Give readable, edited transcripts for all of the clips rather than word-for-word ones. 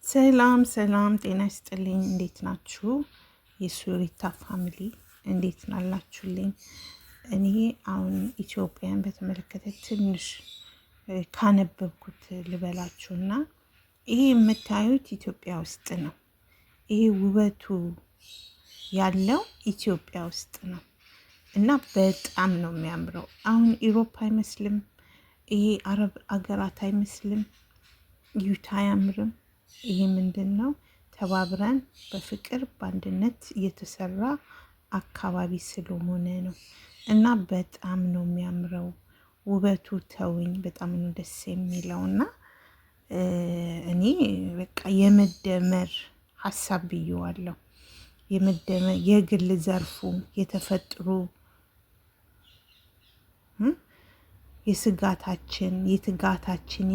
ሰላም ሰላም፣ ጤና ይስጥልኝ። እንዴት ናችሁ? የሱሪታ ፋሚሊ እንዴት ናላችሁልኝ? እኔ አሁን ኢትዮጵያን በተመለከተ ትንሽ ካነበብኩት ልበላችሁና ይሄ የምታዩት ኢትዮጵያ ውስጥ ነው። ይሄ ውበቱ ያለው ኢትዮጵያ ውስጥ ነው እና በጣም ነው የሚያምረው። አሁን ኢሮፓ አይመስልም፣ ይሄ አረብ አገራት አይመስልም። ዩታ አያምርም? ይሄ ምንድን ነው? ተባብረን በፍቅር በአንድነት የተሰራ አካባቢ ስለሆነ ነው እና በጣም ነው የሚያምረው። ውበቱ ተውኝ፣ በጣም ነው ደስ የሚለው እና እኔ በቃ የመደመር ሀሳብ ብዬዋለሁ። የመደመር የግል ዘርፉ የተፈጥሮ የስጋታችን የትጋታችን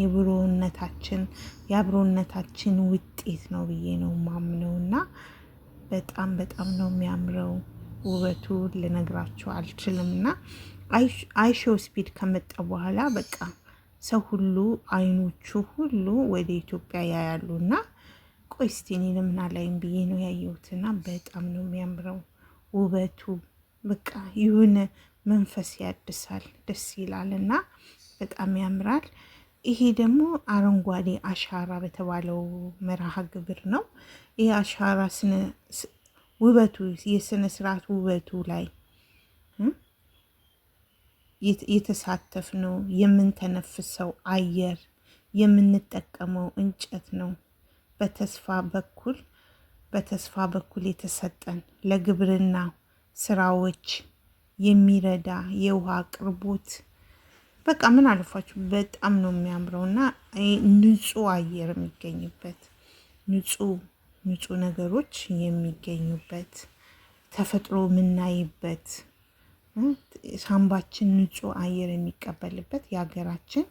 የአብሮነታችን ውጤት ነው ብዬ ነው ማምነው እና በጣም በጣም ነው የሚያምረው። ውበቱ ልነግራችሁ አልችልም እና አይሾ ስፒድ ከመጣ በኋላ በቃ ሰው ሁሉ አይኖቹ ሁሉ ወደ ኢትዮጵያ ያያሉ እና ቆይ እስቲ እኔ ለምን አላይም ብዬ ነው ያየሁትና በጣም ነው የሚያምረው ውበቱ። በቃ የሆነ መንፈስ ያድሳል፣ ደስ ይላል እና በጣም ያምራል። ይሄ ደግሞ አረንጓዴ አሻራ በተባለው መርሃ ግብር ነው። ይሄ አሻራ ውበቱ የስነ ስርዓት ውበቱ ላይ የተሳተፍነው የምንተነፍሰው አየር የምንጠቀመው እንጨት ነው። በተስፋ በኩል የተሰጠን ለግብርና ስራዎች የሚረዳ የውሃ አቅርቦት በቃ ምን አለፋችሁ በጣም ነው የሚያምረው እና ንጹህ አየር የሚገኝበት ንጹህ ነገሮች የሚገኙበት ተፈጥሮ የምናይበት ሳምባችን ንጹህ አየር የሚቀበልበት የሀገራችን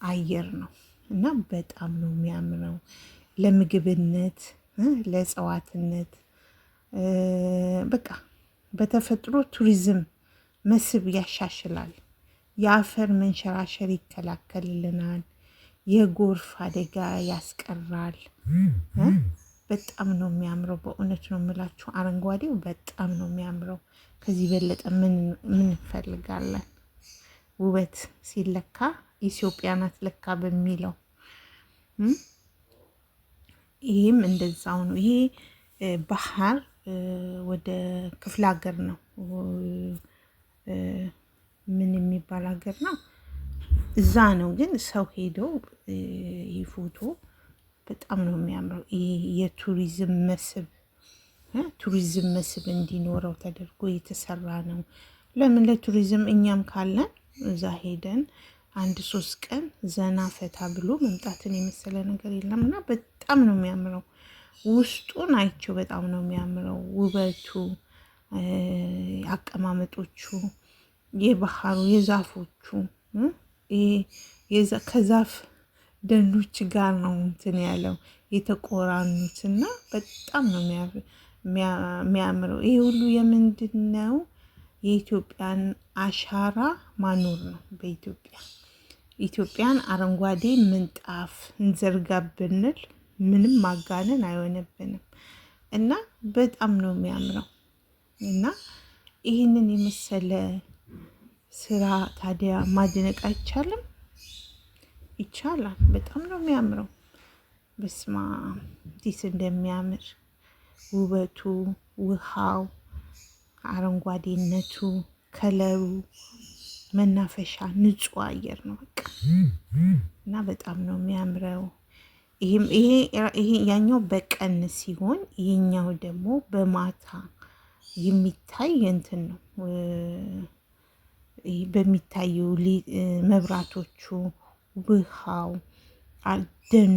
አየር ነው እና በጣም ነው የሚያምረው። ለምግብነት ለእጽዋትነት በቃ በተፈጥሮ ቱሪዝም መስህብ ያሻሽላል። የአፈር መንሸራሸር ይከላከልልናል። የጎርፍ አደጋ ያስቀራል። በጣም ነው የሚያምረው። በእውነት ነው የምላችሁ። አረንጓዴው በጣም ነው የሚያምረው። ከዚህ በለጠ ምን እንፈልጋለን? ውበት ሲለካ ኢትዮጵያ ናት ለካ በሚለው ይህም እንደዛው ነው። ይሄ ባህር ወደ ክፍለ ሀገር ነው። ምን የሚባል ሀገር ነው? እዛ ነው ግን ሰው ሄደው ይህ ፎቶ በጣም ነው የሚያምረው። ይሄ የቱሪዝም መስህብ እንዲኖረው ተደርጎ የተሰራ ነው። ለምን ለቱሪዝም እኛም ካለን እዛ ሄደን 1-3 ቀን ዘና ፈታ ብሎ መምጣትን የመሰለ ነገር የለም እና በጣም ነው የሚያምረው። ውስጡን አይቼው በጣም ነው የሚያምረው። ውበቱ፣ አቀማመጦቹ፣ የባህሩ፣ የዛፎቹ ከዛፍ ደኖች ጋር ነው እንትን ያለው የተቆራኑት እና በጣም ነው የሚያምረው። ይሄ ሁሉ የምንድን ነው? የኢትዮጵያን አሻራ ማኖር ነው። ኢትዮጵያን አረንጓዴ ምንጣፍ እንዘርጋ ብንል ምንም ማጋነን አይሆንብንም እና በጣም ነው የሚያምረው እና ይህንን የመሰለ ስራ ታዲያ ማድነቅ አይቻልም? ይቻላል። በጣም ነው የሚያምረው። በስማ እንዴት እንደሚያምር ውበቱ፣ ውሃው፣ አረንጓዴነቱ፣ ከለሩ፣ መናፈሻ ንጹህ አየር ነው በቃ እና በጣም ነው የሚያምረው። ይሄ ያኛው በቀን ሲሆን ይሄኛው ደግሞ በማታ የሚታይ እንትን ነው። በሚታዩ መብራቶቹ፣ ውሃው፣ ደኑ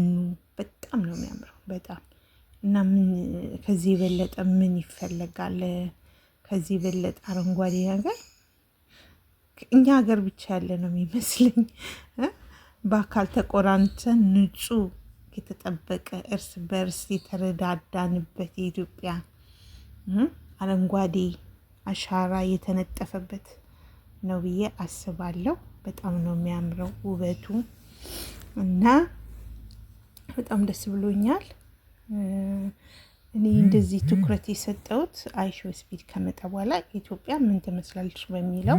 በጣም ነው የሚያምረው በጣም እና ምን ከዚህ የበለጠ ምን ይፈለጋል? ከዚህ የበለጠ አረንጓዴ ነገር እኛ ሀገር ብቻ ያለ ነው የሚመስለኝ። በአካል ተቆራኝተን ንጹህ የተጠበቀ እርስ በርስ የተረዳዳንበት የኢትዮጵያ አረንጓዴ አሻራ የተነጠፈበት ነው ብዬ አስባለሁ። በጣም ነው የሚያምረው ውበቱ እና በጣም ደስ ብሎኛል። እኔ እንደዚህ ትኩረት የሰጠሁት አይሾ ስፒድ ከመጣ በኋላ ኢትዮጵያ ምን ትመስላለች በሚለው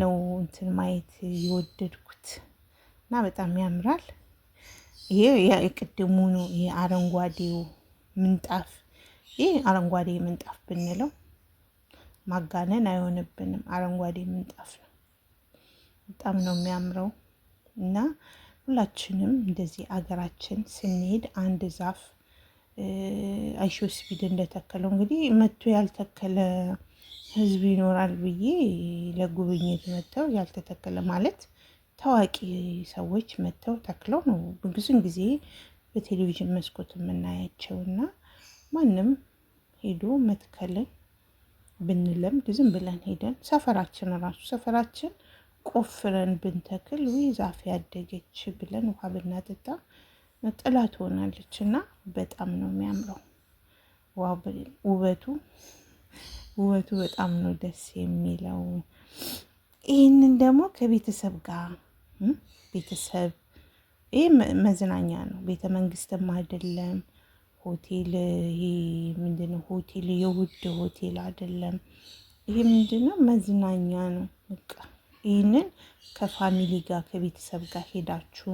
ነው እንትን ማየት የወደድኩት እና በጣም ያምራል። ይሄ የቅድሙ ነው። ይሄ አረንጓዴው ምንጣፍ ይሄ አረንጓዴ ምንጣፍ ብንለው ማጋነን አይሆንብንም። አረንጓዴ ምንጣፍ ነው። በጣም ነው የሚያምረው እና ሁላችንም እንደዚህ አገራችን ስንሄድ አንድ ዛፍ አይሾ ስፒድ እንደተከለው እንግዲህ መጥቶ ያልተከለ ህዝብ ይኖራል ብዬ ለጉብኝት መጥተው ያልተተከለ ማለት ታዋቂ ሰዎች መጥተው ተክለው ነው ብዙን ጊዜ በቴሌቪዥን መስኮት የምናያቸው እና ማንም ሄዶ መትከልን ብንለምድ ዝም ብለን ሄደን ሰፈራችን ቆፍረን ብንተክል ወይ ዛፍ ያደገች ብለን ውሃ ብናጠጣ ጥላ ትሆናለች እና በጣም ነው የሚያምረው። ውበቱ በጣም ነው ደስ የሚለው። ይህንን ደግሞ ከቤተሰብ ጋር ቤተሰብ ይህ መዝናኛ ነው። ቤተ መንግስትም አይደለም። ሆቴል ይሄ ምንድነው? ሆቴል የውድ ሆቴል አይደለም። ይሄ ምንድነው? መዝናኛ ነው። በቃ ይህንን ከፋሚሊ ጋር ከቤተሰብ ጋር ሄዳችሁ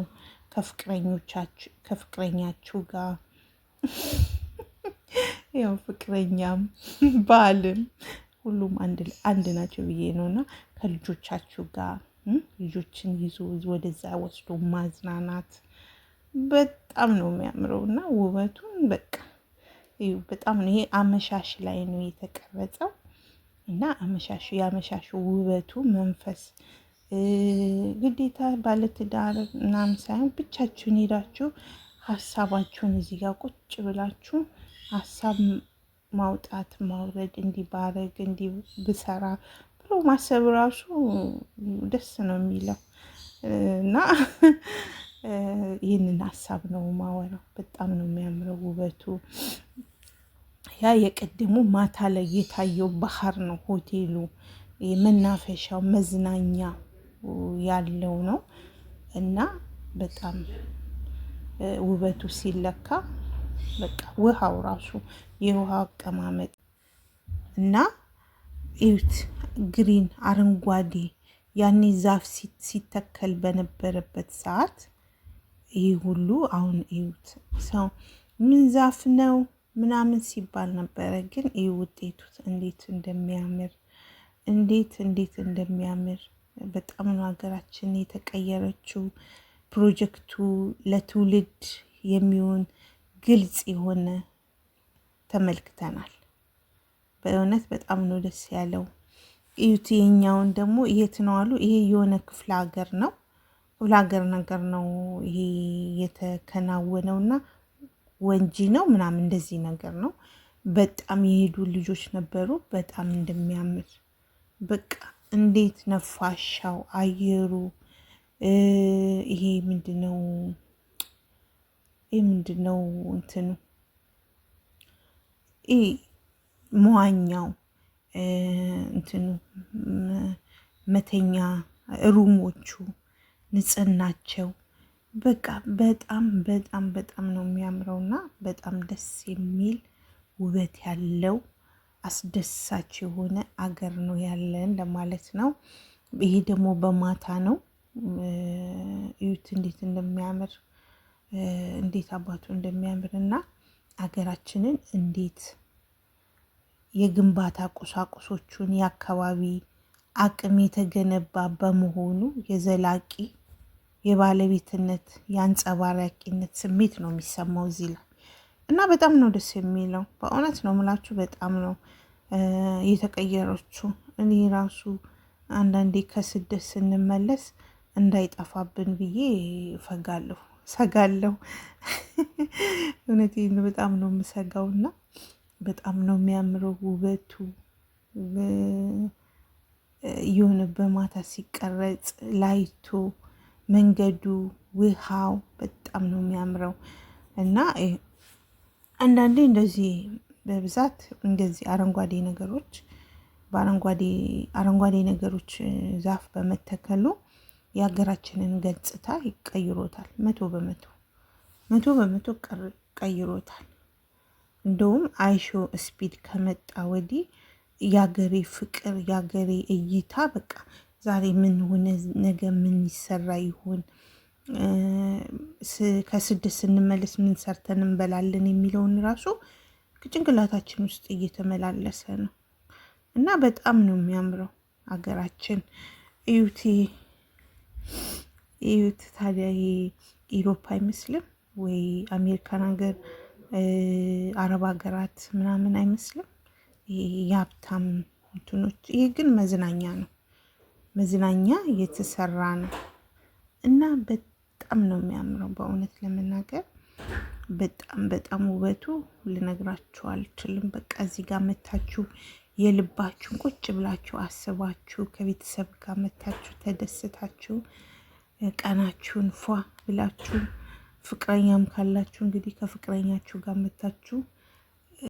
ከፍቅረኛችሁ ጋር ያው ፍቅረኛም ባልም ሁሉም አንድ ናቸው ብዬ ነው እና ከልጆቻችሁ ጋር ልጆችን ይዞ ወደዛ ወስዶ ማዝናናት በጣም ነው የሚያምረው እና ውበቱን በቃ በጣም ነው። ይሄ አመሻሽ ላይ ነው የተቀረጸው እና የአመሻሹ ውበቱ መንፈስ ግዴታ ባለትዳር ምናምን ሳይሆን ብቻችሁን ሄዳችሁ ሀሳባችሁን እዚህ ጋር ቁጭ ብላችሁ ሀሳብ ማውጣት ማውረድ እንዲህ ባረግ እንዲህ ብሰራ ብሎ ማሰብ ራሱ ደስ ነው የሚለው እና ይህንን ሀሳብ ነው ማወራው። በጣም ነው የሚያምረው ውበቱ። ያ የቀድሞ ማታ ላይ የታየው ባህር ነው ሆቴሉ መናፈሻው መዝናኛ ያለው ነው እና በጣም ውበቱ ሲለካ በቃ ውሃው ራሱ የውሃ አቀማመጥ እና እዩት፣ ግሪን አረንጓዴ ያኔ ዛፍ ሲተከል በነበረበት ሰዓት ይህ ሁሉ አሁን እዩት። ሰው ምን ዛፍ ነው ምናምን ሲባል ነበረ፣ ግን ይህ ውጤቱ እንዴት እንደሚያምር እንዴት እንደሚያምር በጣም ነው ሀገራችን የተቀየረችው። ፕሮጀክቱ ለትውልድ የሚሆን ግልጽ የሆነ ተመልክተናል። በእውነት በጣም ነው ደስ ያለው። እዩት። ይሄኛውን ደግሞ የት ነው አሉ? ይሄ የሆነ ክፍለ ሀገር ነው፣ ክፍለ ሀገር ነገር ነው ይሄ የተከናወነው እና ወንጂ ነው ምናምን እንደዚህ ነገር ነው። በጣም የሄዱ ልጆች ነበሩ። በጣም እንደሚያምር በቃ እንዴት ነፋሻው አየሩ ይሄ ምንድነው እንትኑ ይሄ መዋኛው እንትኑ መተኛ ሩሞቹ ንጽህናቸው በቃ በጣም ነው የሚያምረውና በጣም ደስ የሚል ውበት ያለው አስደሳች የሆነ አገር ነው ያለን ለማለት ነው። ይሄ ደግሞ በማታ ነው። እዩት እንዴት እንደሚያምር እንዴት አባቱ እንደሚያምር እና አገራችንን እንዴት የግንባታ ቁሳቁሶቹን የአካባቢ አቅም የተገነባ በመሆኑ የዘላቂ የባለቤትነት የአንጸባራቂነት ስሜት ነው የሚሰማው እዚህ ላይ እና በጣም ነው ደስ የሚለው። በእውነት ነው የምላችሁ። በጣም ነው የተቀየረችው። እኔ ራሱ አንዳንዴ ከስደት ስንመለስ እንዳይጠፋብን ብዬ ሰጋለሁ። እውነቴን በጣም ነው የምሰጋውና በጣም ነው የሚያምረው ውበቱ የሆነ በማታ ሲቀረጽ ላይቱ መንገዱ ውሃው በጣም ነው የሚያምረው እና አንዳንዴ እንደዚህ በብዛት እንደዚህ አረንጓዴ ነገሮች ዛፍ በመተከሉ የሀገራችንን ገጽታ ይቀይሮታል። 100% ቀይሮታል። እንደውም አይሾ ስፒድ ከመጣ ወዲህ የአገሬ ፍቅር የአገሬ እይታ በቃ ዛሬ ምን ሆነ፣ ነገ ምን ይሰራ ይሆን፣ ከስደት ስንመለስ ምን ሰርተን እንበላለን የሚለውን ራሱ ጭንቅላታችን ውስጥ እየተመላለሰ ነው እና በጣም ነው የሚያምረው ሀገራችን። እዩት እዩት። ታዲያ ኢሮፓ አይመስልም ወይ? አሜሪካን ሀገር፣ አረብ ሀገራት ምናምን አይመስልም? የሀብታም እንትኖች። ይሄ ግን መዝናኛ ነው፣ መዝናኛ የተሰራ ነው እና በጣም ነው የሚያምረው። በእውነት ለመናገር በጣም በጣም ውበቱ ልነግራችሁ አልችልም። በቃ እዚህ ጋር መታችሁ የልባችሁን ቁጭ ብላችሁ አስባችሁ ከቤተሰብ ጋር መታችሁ ተደስታችሁ ቀናችሁን ፏ ብላችሁ፣ ፍቅረኛም ካላችሁ እንግዲህ ከፍቅረኛችሁ ጋር መታችሁ